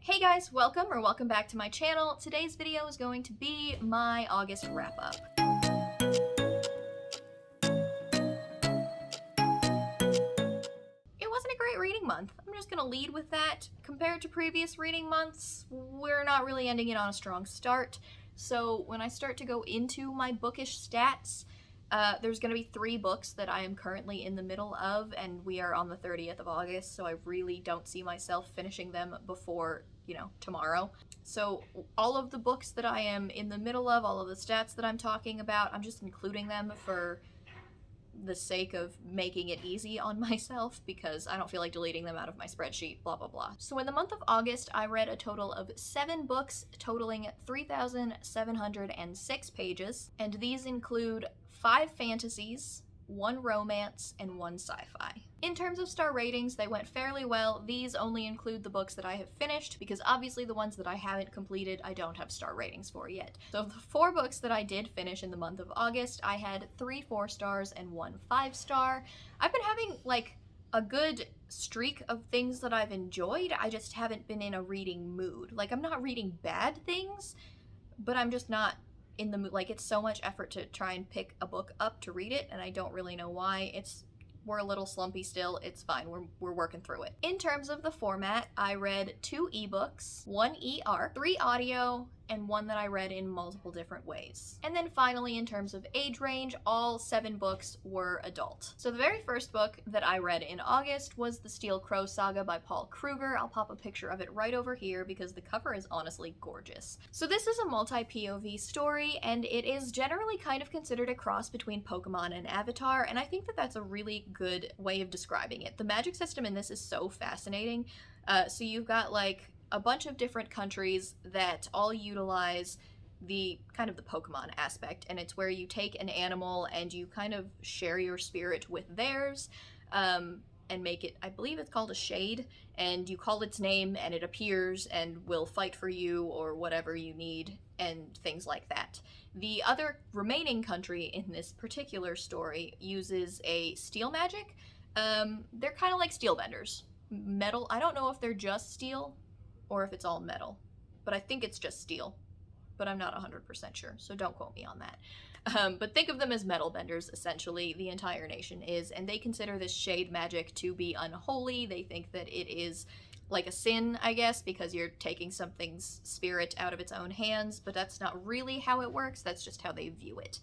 Hey guys, welcome back to my channel. Today's video is going to be my August wrap-up. It wasn't a great reading month. I'm just gonna lead with that. Compared to previous reading months, we're not really ending it on a strong start. So when I start to go into my bookish stats, there's going to be 3 books that I am currently in the middle of, and we are on the 30th of August, so I really don't see myself finishing them before, tomorrow. So all of the books that I am in the middle of, all of the stats that I'm talking about, I'm just including them for the sake of making it easy on myself because I don't feel like deleting them out of my spreadsheet, blah blah blah. So in the month of August, I read a total of 7 books totaling 3,706 pages, and these include 5 fantasies, 1 romance, and 1 sci-fi. In terms of star ratings, they went fairly well. These only include the books that I have finished, because obviously the ones that I haven't completed, I don't have star ratings for yet. So of the 4 books that I did finish in the month of August, I had 3 4 stars and 1 5-star. I've been having, a good streak of things that I've enjoyed. I just haven't been in a reading mood. I'm not reading bad things, but I'm just not in the mood. It's so much effort to try and pick a book up to read it, and I don't really know why. We're a little slumpy still. It's fine. We're working through it. In terms of the format, I read 2 ebooks, 1 e-arc, 3 audio, and 1 that I read in multiple different ways. And then finally, in terms of age range, all 7 books were adult. So the very first book that I read in August was the Steel Crow Saga by Paul Kruger. I'll pop a picture of it right over here because the cover is honestly gorgeous. So this is a multi-POV story, and it is generally kind of considered a cross between Pokemon and Avatar, and I think that that's a really good way of describing it. The magic system in this is so fascinating. So you've got a bunch of different countries that all utilize the Pokemon aspect, and it's where you take an animal and you kind of share your spirit with theirs, and make it, I believe it's called a shade, and you call its name and it appears and will fight for you or whatever you need and things like that. The other remaining country in this particular story uses a steel magic. They're kind of like steel benders. Metal, I don't know if they're just steel or if it's all metal, but I think it's just steel, but I'm not 100% sure, so don't quote me on that. But think of them as metal benders, essentially. The entire nation is, and they consider this shade magic to be unholy. They think that it is like a sin, I guess, because you're taking something's spirit out of its own hands, but that's not really how it works. That's just how they view it.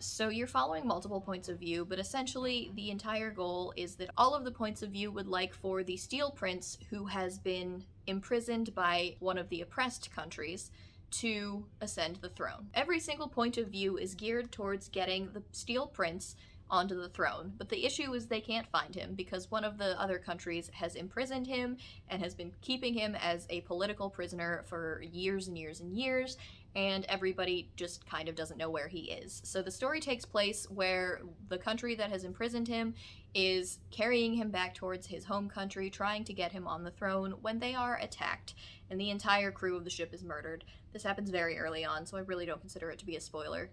So you're following multiple points of view, but essentially the entire goal is that all of the points of view would like for the Steel Prince, who has been imprisoned by one of the oppressed countries, to ascend the throne. Every single point of view is geared towards getting the Steel Prince onto the throne, but the issue is they can't find him because one of the other countries has imprisoned him and has been keeping him as a political prisoner for years and years and years, and everybody just kind of doesn't know where he is. So the story takes place where the country that has imprisoned him is carrying him back towards his home country, trying to get him on the throne, when they are attacked and the entire crew of the ship is murdered. This happens very early on, so I really don't consider it to be a spoiler,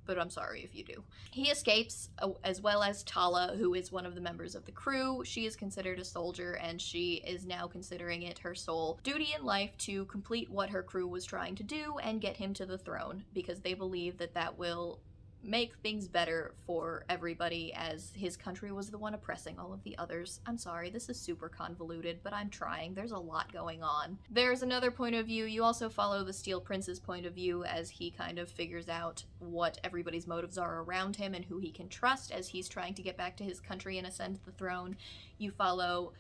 but I'm sorry if you do. He escapes, as well as Tala, who is one of the members of the crew. She is considered a soldier, and she is now considering it her sole duty in life to complete what her crew was trying to do and get him to the throne, because they believe that that will make things better for everybody, as his country was the one oppressing all of the others. I'm sorry, this is super convoluted, but I'm trying. There's a lot going on. There's another point of view. You also follow the Steel Prince's point of view as he kind of figures out what everybody's motives are around him and who he can trust as he's trying to get back to his country and ascend the throne. You follow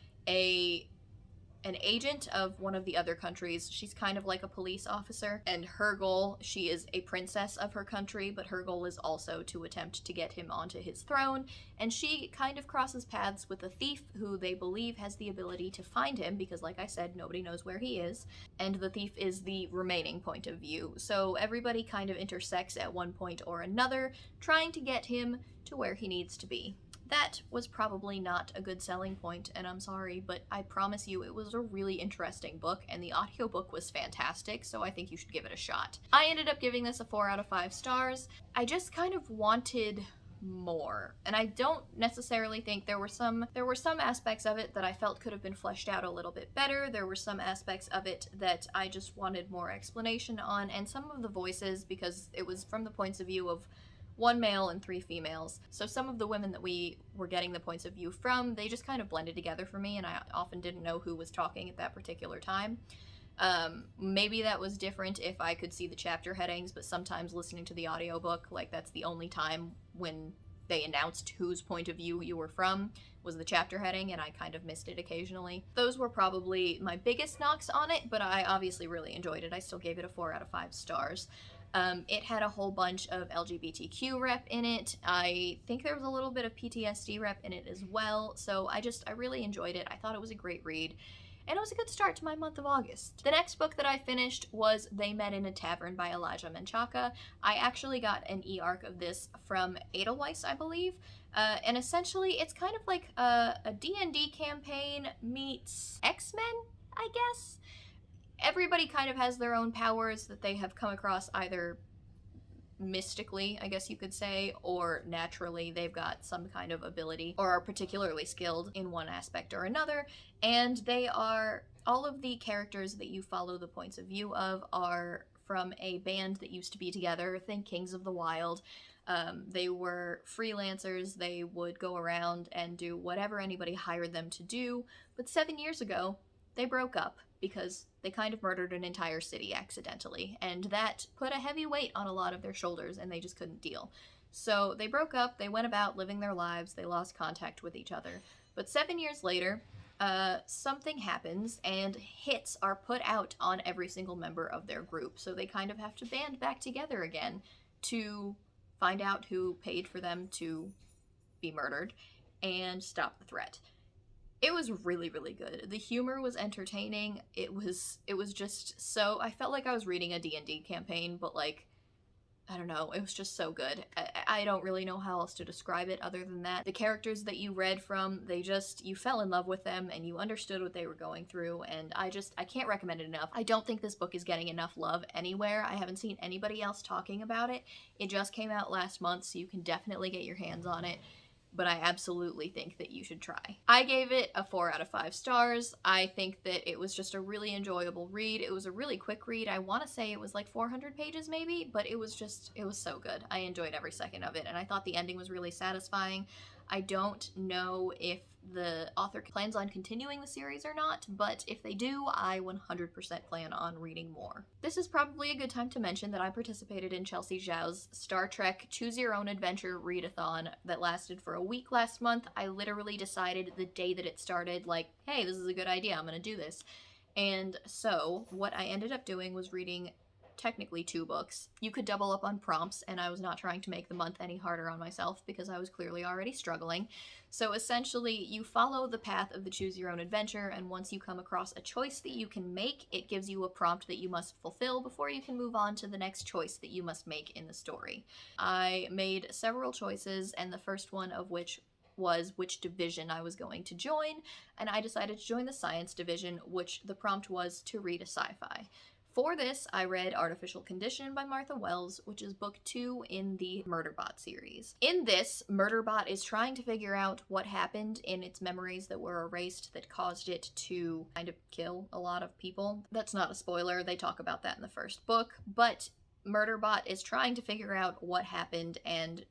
an agent of one of the other countries. She's kind of like a police officer, and her goal, she is a princess of her country, but her goal is also to attempt to get him onto his throne, and she kind of crosses paths with a thief who they believe has the ability to find him, because like I said, nobody knows where he is, and the thief is the remaining point of view. So everybody kind of intersects at one point or another, trying to get him to where he needs to be. That was probably not a good selling point, and I'm sorry, but I promise you it was a really interesting book, and the audiobook was fantastic, so I think you should give it a shot. I ended up giving this a 4 out of 5 stars. I just kind of wanted more. And I don't necessarily think there were some aspects of it that I felt could have been fleshed out a little bit better. There were some aspects of it that I just wanted more explanation on, and some of the voices, because it was from the points of view of one male and 3 females. So some of the women that we were getting the points of view from, they just kind of blended together for me, and I often didn't know who was talking at that particular time. Maybe that was different if I could see the chapter headings, but sometimes listening to the audiobook, like, that's the only time when they announced whose point of view you were from was the chapter heading, and I kind of missed it occasionally. Those were probably my biggest knocks on it, but I obviously really enjoyed it. I still gave it a 4 out of 5 stars. It had a whole bunch of LGBTQ rep in it. I think there was a little bit of PTSD rep in it as well, so I really enjoyed it. I thought it was a great read, and it was a good start to my month of August. The next book that I finished was They Met in a Tavern by Elijah Menchaca. I actually got an e-arc of this from Edelweiss, I believe, and essentially it's kind of like a D&D campaign meets X-Men, I guess. Everybody kind of has their own powers that they have come across either mystically, I guess you could say, or naturally. They've got some kind of ability or are particularly skilled in one aspect or another, and all of the characters that you follow the points of view of are from a band that used to be together. Think Kings of the Wild. They were freelancers. They would go around and do whatever anybody hired them to do, but 7 years ago they broke up because they kind of murdered an entire city accidentally, and that put a heavy weight on a lot of their shoulders, and they just couldn't deal. So they broke up, they went about living their lives, they lost contact with each other. But 7 years later, something happens, and hits are put out on every single member of their group, so they kind of have to band back together again to find out who paid for them to be murdered and stop the threat. It was really, really good. The humor was entertaining. It was just so, I felt like I was reading a D&D campaign, but like, I don't know, it was just so good. I don't really know how else to describe it other than that. The characters that you read from, you fell in love with them and you understood what they were going through, and I can't recommend it enough. I don't think this book is getting enough love anywhere. I haven't seen anybody else talking about it. It just came out last month, so you can definitely get your hands on it. But I absolutely think that you should try. I gave it a 4 out of 5 stars. I think that it was just a really enjoyable read. It was a really quick read. I want to say it was like 400 pages maybe, but it was so good. I enjoyed every second of it, and I thought the ending was really satisfying. I don't know if the author plans on continuing the series or not, but if they do, I 100% plan on reading more. This is probably a good time to mention that I participated in Chelsea Zhao's Star Trek Choose Your Own Adventure readathon that lasted for a week last month. I literally decided the day that it started, like, hey, this is a good idea, I'm gonna do this. And so what I ended up doing was reading technically 2 books. You could double up on prompts, and I was not trying to make the month any harder on myself because I was clearly already struggling. So essentially, you follow the path of the Choose Your Own Adventure, and once you come across a choice that you can make, it gives you a prompt that you must fulfill before you can move on to the next choice that you must make in the story. I made several choices, and the first one of which was which division I was going to join, and I decided to join the science division, which the prompt was to read a sci-fi. For this, I read Artificial Condition by Martha Wells, which is book 2 in the Murderbot series. In this, Murderbot is trying to figure out what happened in its memories that were erased that caused it to kind of kill a lot of people. That's not a spoiler, they talk about that in the first book, but Murderbot is trying to figure out what happened and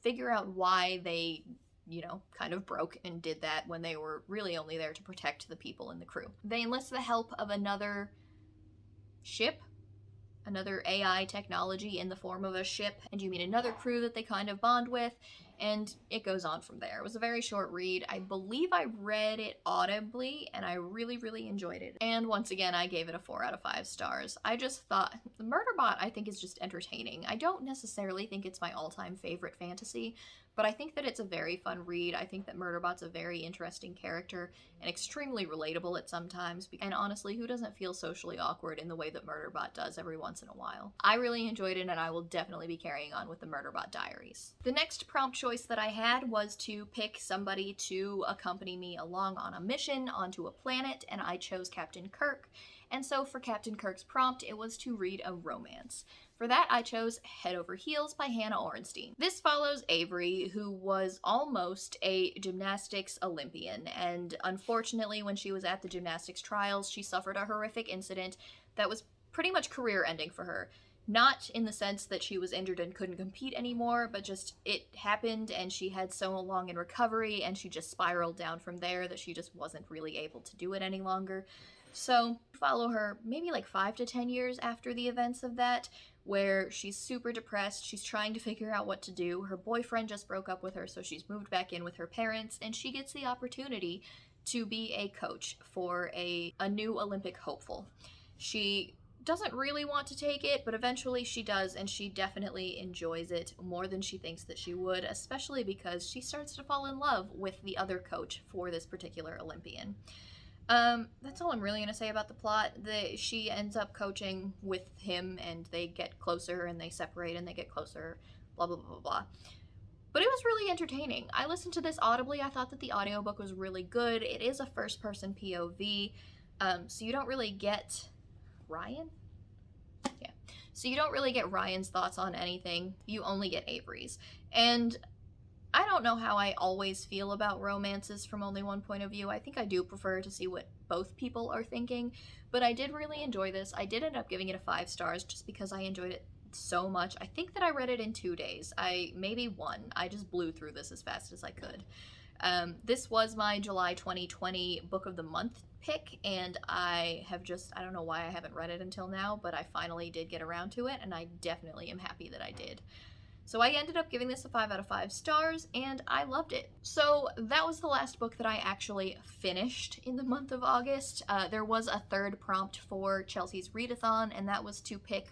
figure out why they kind of broke and did that when they were really only there to protect the people in the crew. They enlist the help of another ship, another AI technology in the form of a ship, and you meet another crew that they kind of bond with, and it goes on from there. It was a very short read. I believe I read it audibly, and I really, really enjoyed it. And once again, I gave it a 4 out of 5 stars. I just thought, the Murderbot, I think, is just entertaining. I don't necessarily think it's my all-time favorite fantasy, but I think that it's a very fun read. I think that Murderbot's a very interesting character and extremely relatable at some times. And honestly, who doesn't feel socially awkward in the way that Murderbot does every once in a while? I really enjoyed it, and I will definitely be carrying on with the Murderbot Diaries. The next prompt choice that I had was to pick somebody to accompany me along on a mission onto a planet, and I chose Captain Kirk. and so for Captain Kirk's prompt, it was to read a romance. For that, I chose Head Over Heels by Hannah Orenstein. This follows Avery, who was almost a gymnastics Olympian, and unfortunately, when she was at the gymnastics trials, she suffered a horrific incident that was pretty much career-ending for her. Not in the sense that she was injured and couldn't compete anymore, but just it happened and she had so long in recovery and she just spiraled down from there that she just wasn't really able to do it any longer. So follow her maybe like 5 to 10 years after the events of that, where she's super depressed, she's trying to figure out what to do. Her boyfriend just broke up with her, so she's moved back in with her parents, and she gets the opportunity to be a coach for a new Olympic hopeful. She doesn't really want to take it, but eventually she does, and she definitely enjoys it more than she thinks that she would, especially because she starts to fall in love with the other coach for this particular Olympian. That's all I'm really going to say about the plot. She ends up coaching with him, and they get closer, and they separate, and they get closer, blah, blah, blah, blah, blah. But it was really entertaining. I listened to this audibly. I thought that the audiobook was really good. It is a first-person POV, so you don't really get Ryan? Yeah. So you don't really get Ryan's thoughts on anything. You only get Avery's. And I don't know how I always feel about romances from only one point of view. I think I do prefer to see what both people are thinking, but I did really enjoy this. I did end up giving it a 5 stars just because I enjoyed it so much. I think that I read it in 2 days. Maybe 1. I just blew through this as fast as I could. This was my July 2020 Book of the Month pick, and I don't know why I haven't read it until now, but I finally did get around to it, and I definitely am happy that I did. So I ended up giving this a 5 out of 5 stars, and I loved it. So that was the last book that I actually finished in the month of August. There was a third prompt for Chelsea's readathon, and that was to pick,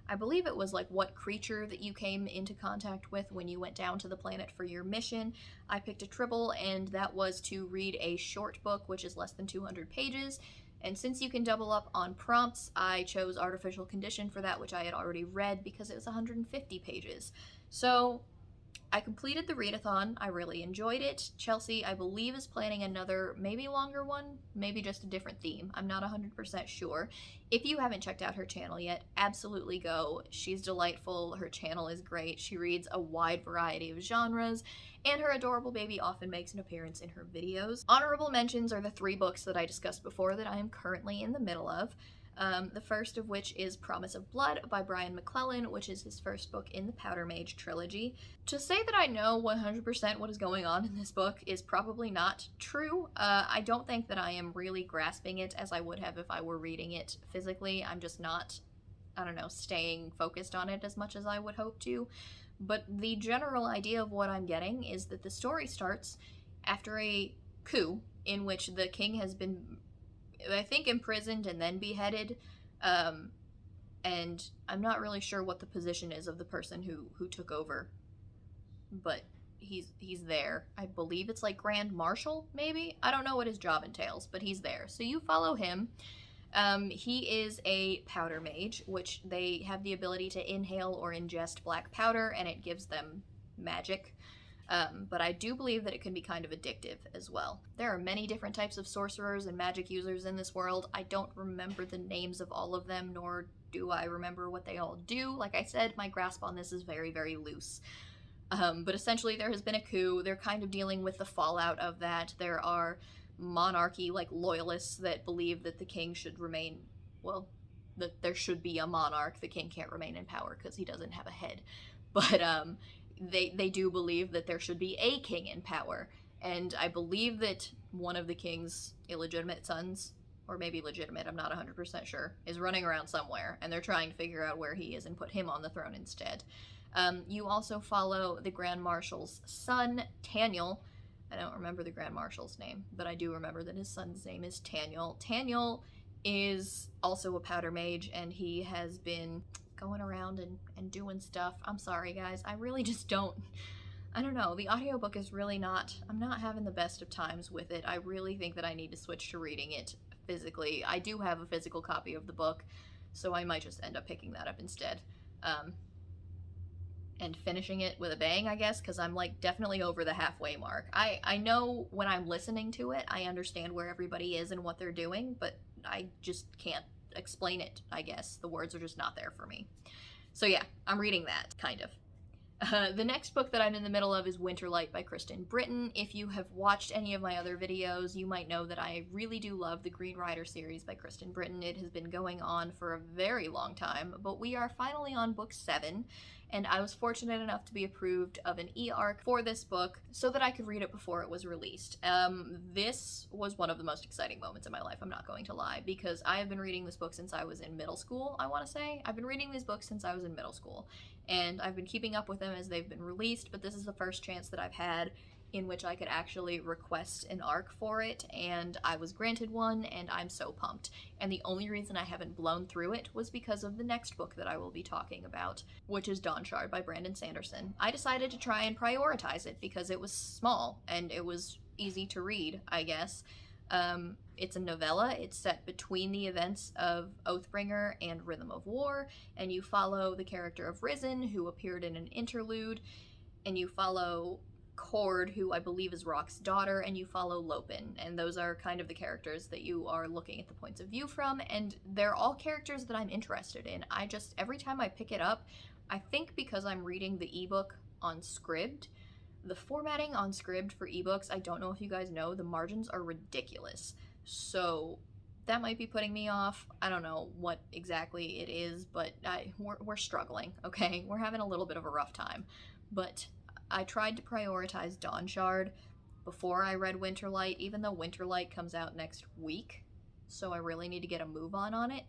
I believe it was like what creature that you came into contact with when you went down to the planet for your mission. I picked a tribble, and that was to read a short book, which is less than 200 pages. And since you can double up on prompts, I chose Artificial Condition for that, which I had already read because it was 150 pages. So I completed the readathon. I really enjoyed it. Chelsea, I believe, is planning another maybe longer one, maybe just a different theme. I'm not 100% sure. If you haven't checked out her channel yet, absolutely go. She's delightful. Her channel is great. She reads a wide variety of genres, and her adorable baby often makes an appearance in her videos. Honorable mentions are the 3 books that I discussed before that I am currently in the middle of. The first of which is Promise of Blood by Brian McClellan, which is his first book in the Powder Mage trilogy. To say that I know 100% what is going on in this book is probably not true. I don't think that I am really grasping it as I would have if I were reading it physically. I'm just not, staying focused on it as much as I would hope to. But the general idea of what I'm getting is that the story starts after a coup in which the king has been, I think, imprisoned and then beheaded, and I'm not really sure what the position is of the person who took over, but he's there. I believe it's like Grand Marshal, maybe? I don't know what his job entails, but he's there. So you follow him. He is a powder mage, which they have the ability to inhale or ingest black powder, and it gives them magic. But I do believe that it can be kind of addictive as well. There are many different types of sorcerers and magic users in this world. I don't remember the names of all of them, nor do I remember what they all do. Like I said, my grasp on this is very, very loose. But essentially there has been a coup. They're kind of dealing with the fallout of that. There are monarchy, like loyalists, that believe that the king should remain, well, that there should be a monarch. The king can't remain in power because he doesn't have a head. But, they do believe that there should be a king in power, and I believe that one of the king's illegitimate sons, or maybe legitimate, I'm not 100% sure, is running around somewhere, and they're trying to figure out where he is and put him on the throne instead. You also follow the Grand Marshal's son, Taniel. I don't remember the Grand Marshal's name, but I do remember that his son's name is Taniel. Taniel is also a powder mage, and he has been going around and doing stuff. I'm sorry, guys. I really just don't know. The audiobook is really not, I'm not having the best of times with it. I really think that I need to switch to reading it physically. I do have a physical copy of the book, so I might just end up picking that up instead. And finishing it with a bang, I guess, because I'm like definitely over the halfway mark. I know when I'm listening to it, I understand where everybody is and what they're doing, but I just can't explain it, I guess. The words are just not there for me. So yeah, I'm reading that, kind of. The next book that I'm in the middle of is Winterlight by Kristen Britton. If you have watched any of my other videos, you might know that I really do love the Green Rider series by Kristen Britton. It has been going on for a very long time, but we are finally on book 7, and I was fortunate enough to be approved of an e-arc for this book so that I could read it before it was released. This was one of the most exciting moments in my life, I'm not going to lie, because I have been reading this book since I was in middle school, I want to say. I've been reading these books since I was in middle school, and I've been keeping up with them as they've been released, but this is the first chance that I've had in which I could actually request an arc for it, and I was granted one, and I'm so pumped. And the only reason I haven't blown through it was because of the next book that I will be talking about, which is Dawn Shard by Brandon Sanderson. I decided to try and prioritize it because it was small, and it was easy to read, I guess. It's a novella. It's set between the events of Oathbringer and Rhythm of War, and you follow the character of Risen, who appeared in an interlude, and you follow Cord, who I believe is Rock's daughter, and you follow Lopin, and those are kind of the characters that you are looking at the points of view from, and they're all characters that I'm interested in. Every time I pick it up, I think because I'm reading the ebook on Scribd, the formatting on Scribd for ebooks, I don't know if you guys know, the margins are ridiculous. So that might be putting me off. I don't know what exactly it is, but we're struggling, okay? We're having a little bit of a rough time. But I tried to prioritize Dawn Shard before I read Winterlight, even though Winterlight comes out next week, so I really need to get a move on it.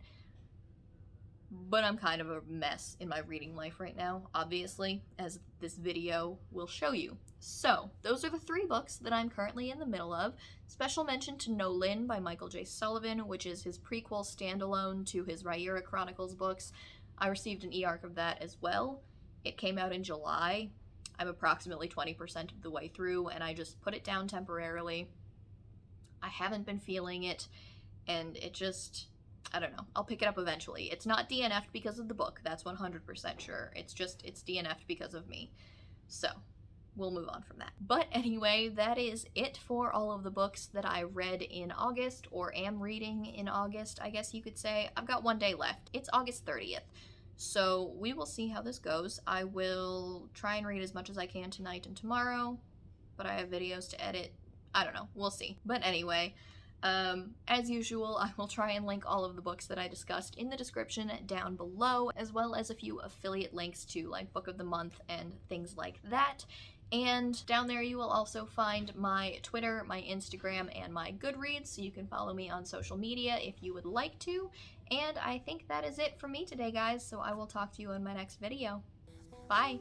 But I'm kind of a mess in my reading life right now, obviously, as this video will show you. So, those are the 3 books that I'm currently in the middle of. Special mention to No Lin by Michael J. Sullivan, which is his prequel standalone to his Rhaenyra Chronicles books. I received an e-arc of that as well. It came out in July. I'm approximately 20% of the way through, and I just put it down temporarily. I haven't been feeling it, and it just, I don't know. I'll pick it up eventually. It's not DNF'd because of the book, that's 100% sure. It's DNF'd because of me. So, we'll move on from that. But anyway, that is it for all of the books that I read in August, or am reading in August, I guess you could say. I've got 1 day left. It's August 30th. So we will see how this goes. I will try and read as much as I can tonight and tomorrow, but I have videos to edit. I don't know. We'll see. But anyway, as usual, I will try and link all of the books that I discussed in the description down below, as well as a few affiliate links to like Book of the Month and things like that. And down there you will also find my Twitter, my Instagram, and my Goodreads, so you can follow me on social media if you would like to. And I think that is it from me today, guys, so I will talk to you in my next video. Bye!